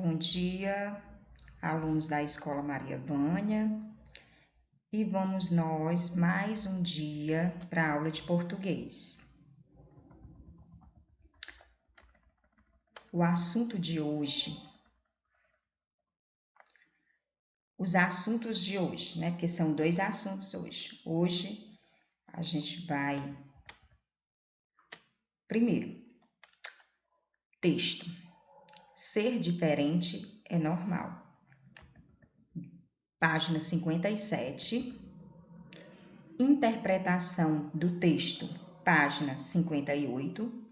Bom dia, alunos da Escola Maria Vânia, e vamos nós mais um dia para a aula de português. O assunto de hoje, os assuntos de hoje, né? Porque são dois assuntos hoje. Hoje a gente vai, primeiro, texto. Ser diferente é normal. Página 57. Interpretação do texto, página 58.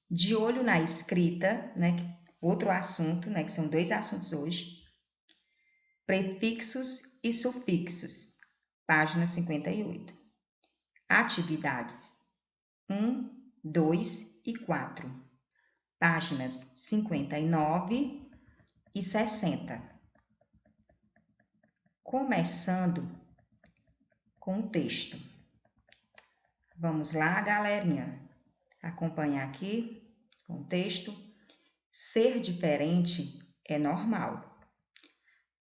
De olho na escrita, né? Outro assunto, né? Que são dois assuntos hoje. Prefixos e sufixos, página 58. Atividades 1, 2 e 4, páginas 59 e 60. Começando com o texto. Vamos lá, galerinha, acompanhar aqui com o texto. Ser diferente é normal.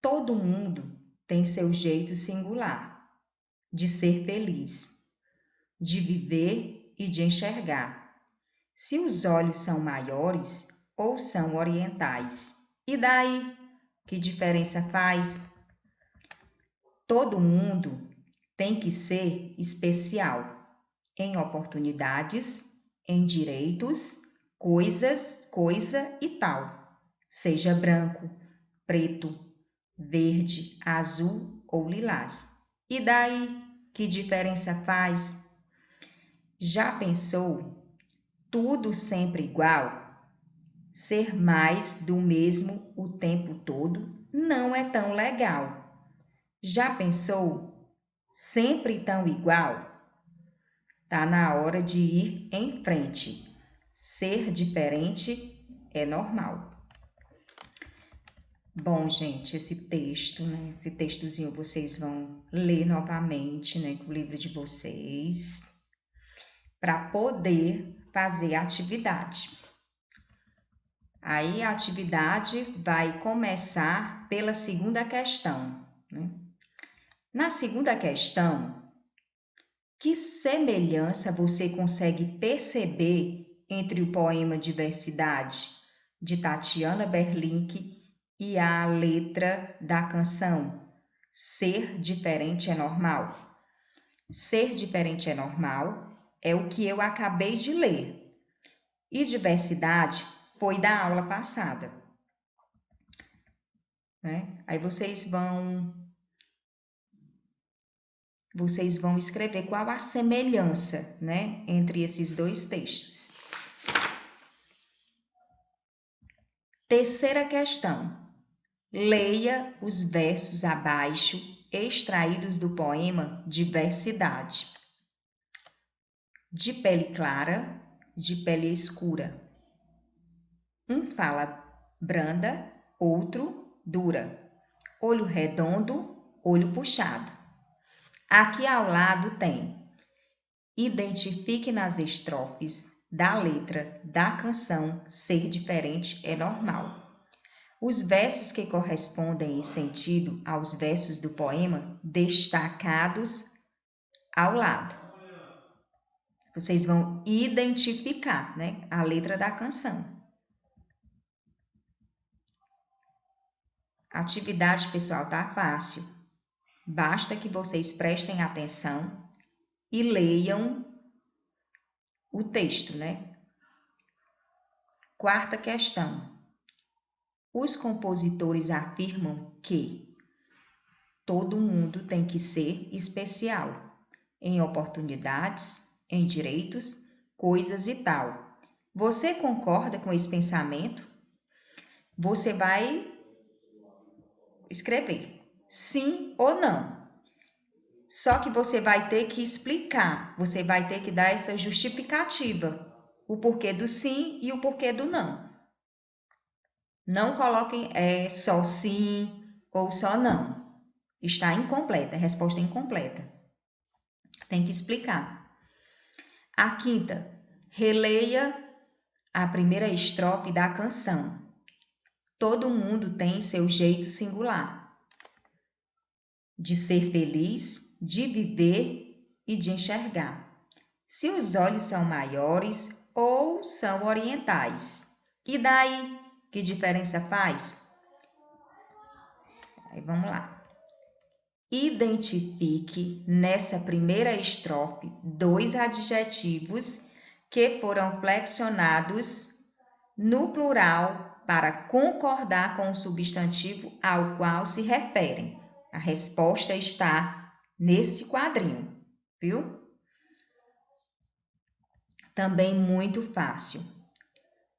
Todo mundo tem seu jeito singular de ser feliz, de viver e de enxergar. Se os olhos são maiores ou são orientais, e daí? Que diferença faz? Todo mundo tem que ser especial em oportunidades, em direitos, coisa e tal. Seja branco, preto, verde, azul ou lilás. E daí? Que diferença faz? Já pensou? Tudo sempre igual? Ser mais do mesmo o tempo todo não é tão legal. Já pensou? Sempre tão igual? Tá na hora de ir em frente. Ser diferente é normal. Bom, gente, esse texto, né? Esse textozinho vocês vão ler novamente, né? Com o livro de vocês, para poder fazer a atividade. Aí a atividade vai começar pela segunda questão, né? Na segunda questão, que semelhança você consegue perceber entre o poema Diversidade, de Tatiana Berlink, e a letra da canção Ser Diferente é Normal? Ser Diferente é Normal é o que eu acabei de ler. E Diversidade foi da aula passada, né? Aí vocês vão escrever qual a semelhança, né, entre esses dois textos. Terceira questão. Leia os versos abaixo, extraídos do poema Diversidade. De pele clara, de pele escura. Um fala branda, outro dura. Olho redondo, olho puxado. Aqui ao lado tem: identifique nas estrofes da letra da canção Ser Diferente é Normal os versos que correspondem em sentido aos versos do poema destacados ao lado. Vocês vão identificar, né, a letra da canção. A atividade, pessoal, tá fácil. Basta que vocês prestem atenção e leiam o texto, né? Quarta questão. Os compositores afirmam que todo mundo tem que ser especial em oportunidades, em direitos, coisas e tal. Você concorda com esse pensamento? Você vai escrever sim ou não. Só que você vai ter que explicar, você vai ter que dar essa justificativa, o porquê do sim e o porquê do não. Não coloquem só sim ou só não. Está incompleta, a resposta é incompleta. Tem que explicar. A quinta, releia a primeira estrofe da canção. Todo mundo tem seu jeito singular de ser feliz, de viver e de enxergar. Se os olhos são maiores ou são orientais. E daí, que diferença faz? Aí vamos lá. Identifique nessa primeira estrofe 2 adjetivos que foram flexionados no plural para concordar com o substantivo ao qual se referem. A resposta está nesse quadrinho, viu? Também muito fácil.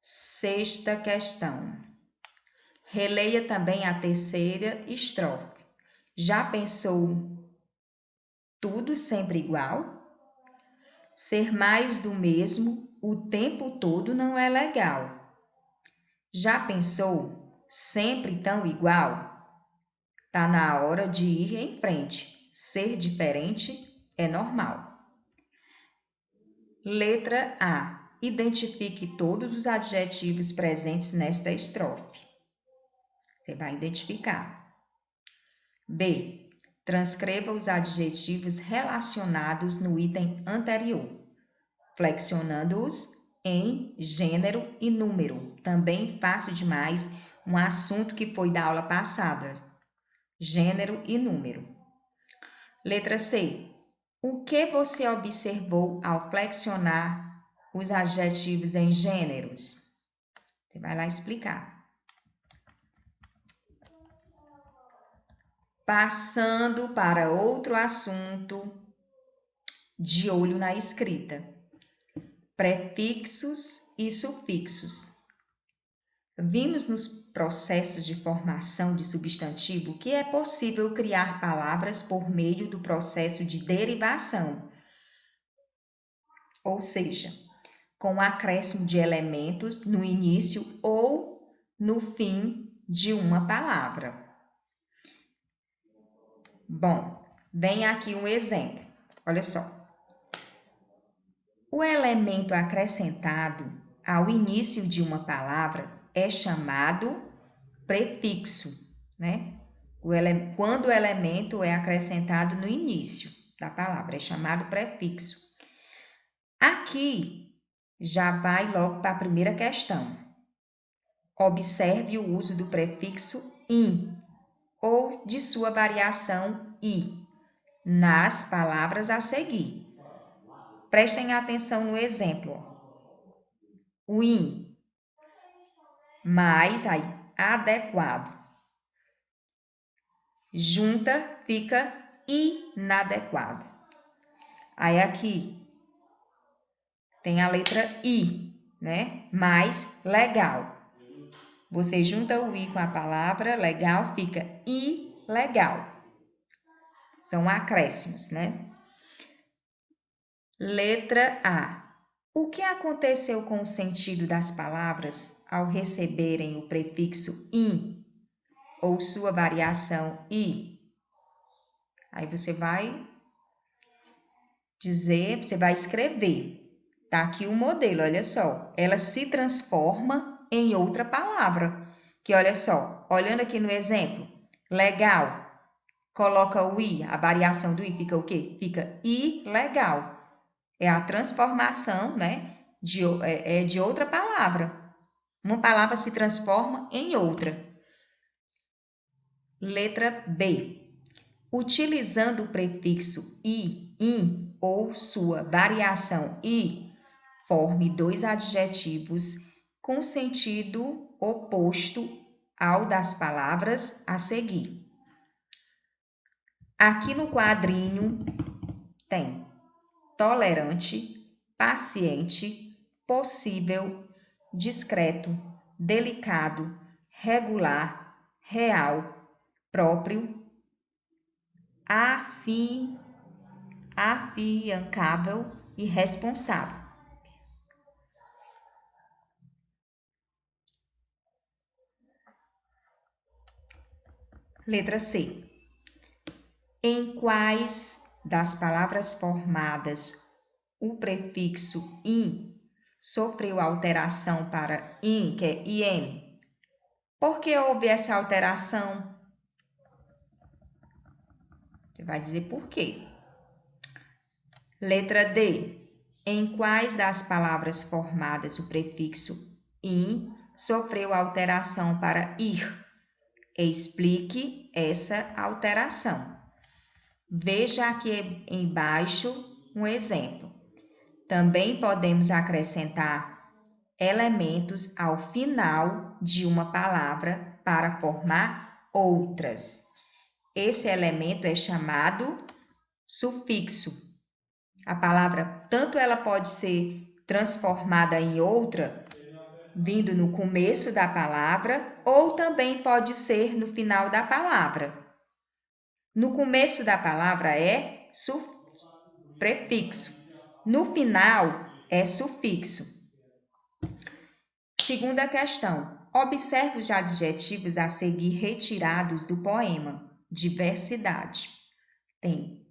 Sexta questão. Releia também a terceira estrofe. Já pensou tudo sempre igual? Ser mais do mesmo o tempo todo não é legal. Já pensou sempre tão igual? Tá na hora de ir em frente. Ser diferente é normal. Letra A. Identifique todos os adjetivos presentes nesta estrofe. Você vai identificar. B. Transcreva os adjetivos relacionados no item anterior, flexionando-os em gênero e número. Também fácil demais, um assunto que foi da aula passada. Gênero e número. Letra C. O que você observou ao flexionar os adjetivos em gêneros? Você vai lá explicar. Passando para outro assunto, de olho na escrita. Prefixos e sufixos. Vimos nos processos de formação de substantivo que é possível criar palavras por meio do processo de derivação, ou seja, com o acréscimo de elementos no início ou no fim de uma palavra. Bom, vem aqui um exemplo. Olha só. O elemento acrescentado ao início de uma palavra é chamado prefixo, né? Quando o elemento é acrescentado no início da palavra, é chamado prefixo. Aqui já vai logo para a primeira questão. Observe o uso do prefixo in ou de sua variação i nas palavras a seguir. Prestem atenção no exemplo. O in, mais aí, adequado. Junta, fica inadequado. Aí aqui tem a letra I, né? Mais legal. Você junta o I com a palavra legal, fica ilegal. São acréscimos, né? Letra A. O que aconteceu com o sentido das palavras ao receberem o prefixo in ou sua variação i? Aí você vai dizer, você vai escrever. Tá aqui o modelo, olha só. Ela se transforma em outra palavra. Que olha só, olhando aqui no exemplo, legal. Coloca o i, a variação do i fica o quê? Fica ilegal. É a transformação, né, de outra palavra. Uma palavra se transforma em outra. Letra B. Utilizando o prefixo i, in ou sua variação i, forme 2 adjetivos com sentido oposto ao das palavras a seguir. Aqui no quadrinho tem tolerante, paciente, possível, discreto, delicado, regular, real, próprio, afiancável e responsável. Letra C. Em quais das palavras formadas o prefixo in sofreu alteração para in, que é im? Por que houve essa alteração? Você vai dizer por quê. Letra D. Em quais das palavras formadas o prefixo in sofreu alteração para ir? Explique essa alteração. Veja aqui embaixo um exemplo. Também podemos acrescentar elementos ao final de uma palavra para formar outras. Esse elemento é chamado sufixo. A palavra, tanto ela pode ser transformada em outra, vindo no começo da palavra, ou também pode ser no final da palavra. No começo da palavra é prefixo. No final é sufixo. Segunda questão. Observe os adjetivos a seguir retirados do poema. Diversidade. Tem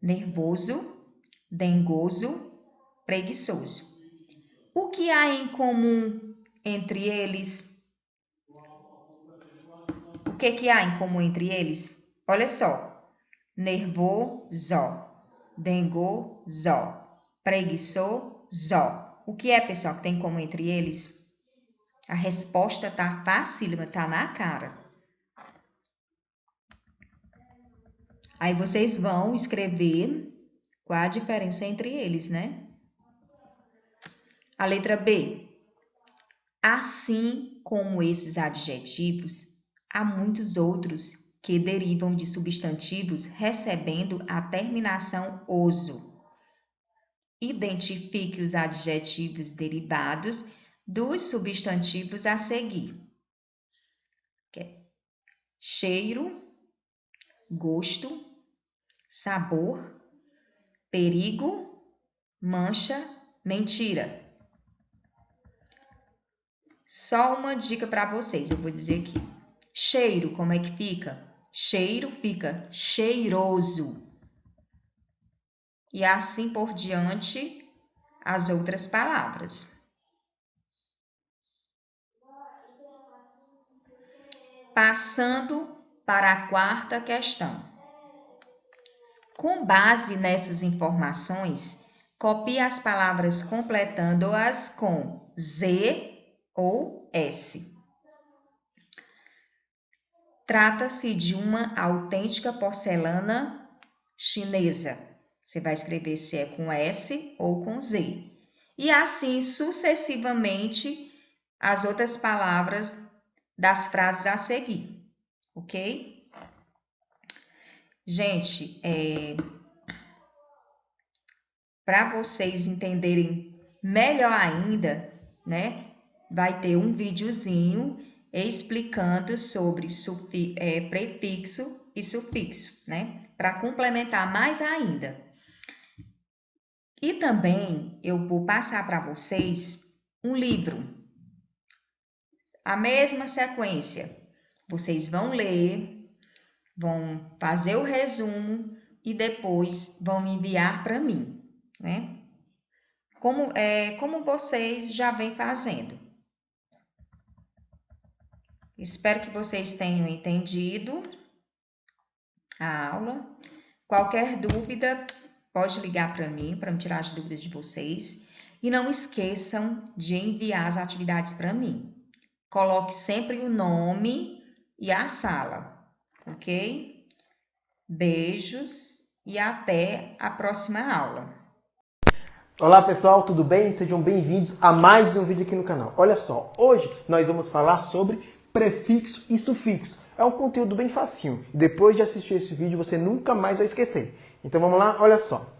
nervoso, dengoso, preguiçoso. O que há em comum entre eles? O que há em comum entre eles? Olha só. Nervoso, dengoso, preguiçoso. O que é, pessoal, que tem em comum entre eles? A resposta tá facílima, tá na cara. Aí vocês vão escrever qual a diferença entre eles, né? A letra B. Assim como esses adjetivos, há muitos outros que derivam de substantivos recebendo a terminação oso. Identifique os adjetivos derivados dos substantivos a seguir. Cheiro, gosto, sabor, perigo, mancha, mentira. Só uma dica para vocês, eu vou dizer aqui. Cheiro, como é que fica? Cheiro fica cheiroso. E assim por diante, as outras palavras. Passando para a quarta questão. Com base nessas informações, copie as palavras completando-as com Z ou S. Trata-se de uma autêntica porcelana chinesa. Você vai escrever se é com S ou com Z. E assim sucessivamente as outras palavras das frases a seguir, ok? Gente, para vocês entenderem melhor ainda, né? Vai ter um videozinho explicando sobre prefixo e sufixo, né? Para complementar mais ainda. E também eu vou passar para vocês um livro. A mesma sequência. Vocês vão ler, vão fazer o resumo e depois vão me enviar para mim, né? Como vocês já vêm fazendo. Espero que vocês tenham entendido a aula. Qualquer dúvida, pode ligar para mim, para me tirar as dúvidas de vocês. E não esqueçam de enviar as atividades para mim. Coloque sempre o nome e a sala, ok? Beijos e até a próxima aula. Olá pessoal, tudo bem? Sejam bem-vindos a mais um vídeo aqui no canal. Olha só, hoje nós vamos falar sobre prefixo e sufixo. É um conteúdo bem facinho. Depois de assistir esse vídeo, você nunca mais vai esquecer. Então vamos lá, olha só.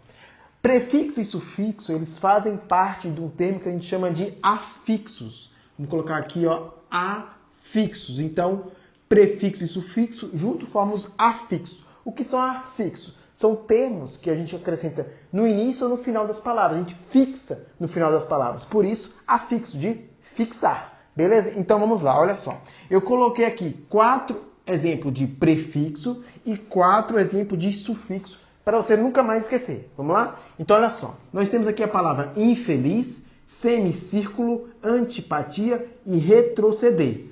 Prefixo e sufixo, eles fazem parte de um termo que a gente chama de afixos. Vamos colocar aqui, ó, afixos. Então, prefixo e sufixo junto formam os afixos. O que são afixos? São termos que a gente acrescenta no início ou no final das palavras. A gente fixa no final das palavras. Por isso, afixo, de fixar. Beleza? Então vamos lá, olha só. Eu coloquei aqui 4 exemplos de prefixo e 4 exemplos de sufixo para você nunca mais esquecer. Vamos lá? Então olha só. Nós temos aqui a palavra infeliz, semicírculo, antipatia e retroceder.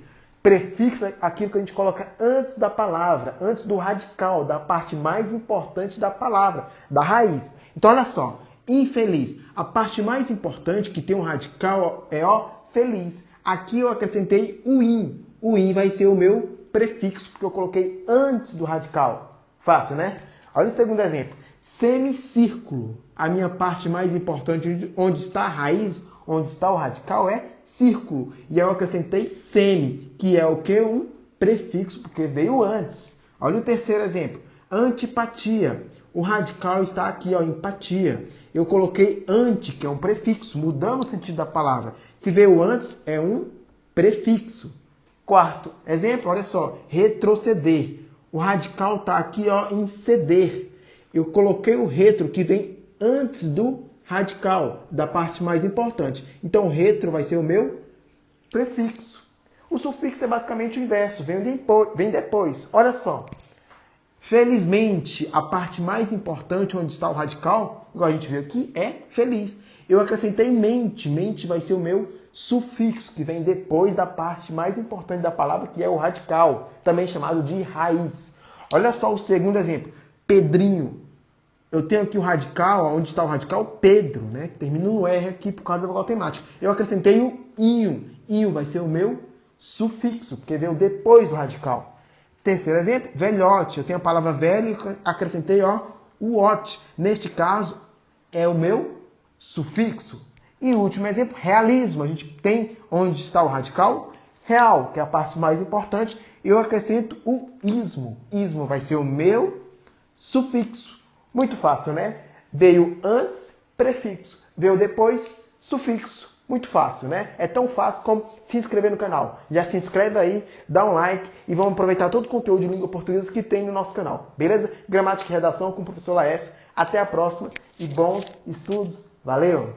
Prefixo é aquilo que a gente coloca antes da palavra, antes do radical, da parte mais importante da palavra, da raiz. Então, olha só. Infeliz. A parte mais importante que tem um radical é o feliz. Aqui eu acrescentei o in. O in vai ser o meu prefixo, porque eu coloquei antes do radical. Fácil, né? Olha o segundo exemplo. Semicírculo. A minha parte mais importante, onde está a raiz, onde está o radical, é círculo. E eu acrescentei semi, que é o que? Um prefixo, porque veio antes. Olha o terceiro exemplo. Antipatia. O radical está aqui, ó, empatia. Eu coloquei anti, que é um prefixo, mudando o sentido da palavra. Se veio antes, é um prefixo. Quarto exemplo, olha só, retroceder. O radical está aqui, ó, em ceder. Eu coloquei o retro, que vem antes do radical, da parte mais importante. Então, retro vai ser o meu prefixo. O sufixo é basicamente o inverso, vem depois. Olha só. Felizmente, a parte mais importante onde está o radical, igual a gente viu aqui, é feliz. Eu acrescentei mente. Mente vai ser o meu sufixo, que vem depois da parte mais importante da palavra, que é o radical, também chamado de raiz. Olha só o segundo exemplo. Pedrinho. Eu tenho aqui o radical, onde está o radical? Pedro, né? Termina no R aqui por causa da vogal temática. Eu acrescentei o inho. Inho vai ser o meu sufixo, porque veio depois do radical. Terceiro exemplo, velhote. Eu tenho a palavra velho e acrescentei, ó, o ote. Neste caso, é o meu sufixo. E o último exemplo, realismo. A gente tem onde está o radical? Real, que é a parte mais importante. Eu acrescento o ismo. Ismo vai ser o meu sufixo. Muito fácil, né? Veio antes, prefixo. Veio depois, sufixo. Muito fácil, né? É tão fácil como se inscrever no canal. Já se inscreve aí, dá um like e vamos aproveitar todo o conteúdo de língua portuguesa que tem no nosso canal. Beleza? Gramática e redação com o professor Laércio. Até a próxima e bons estudos. Valeu!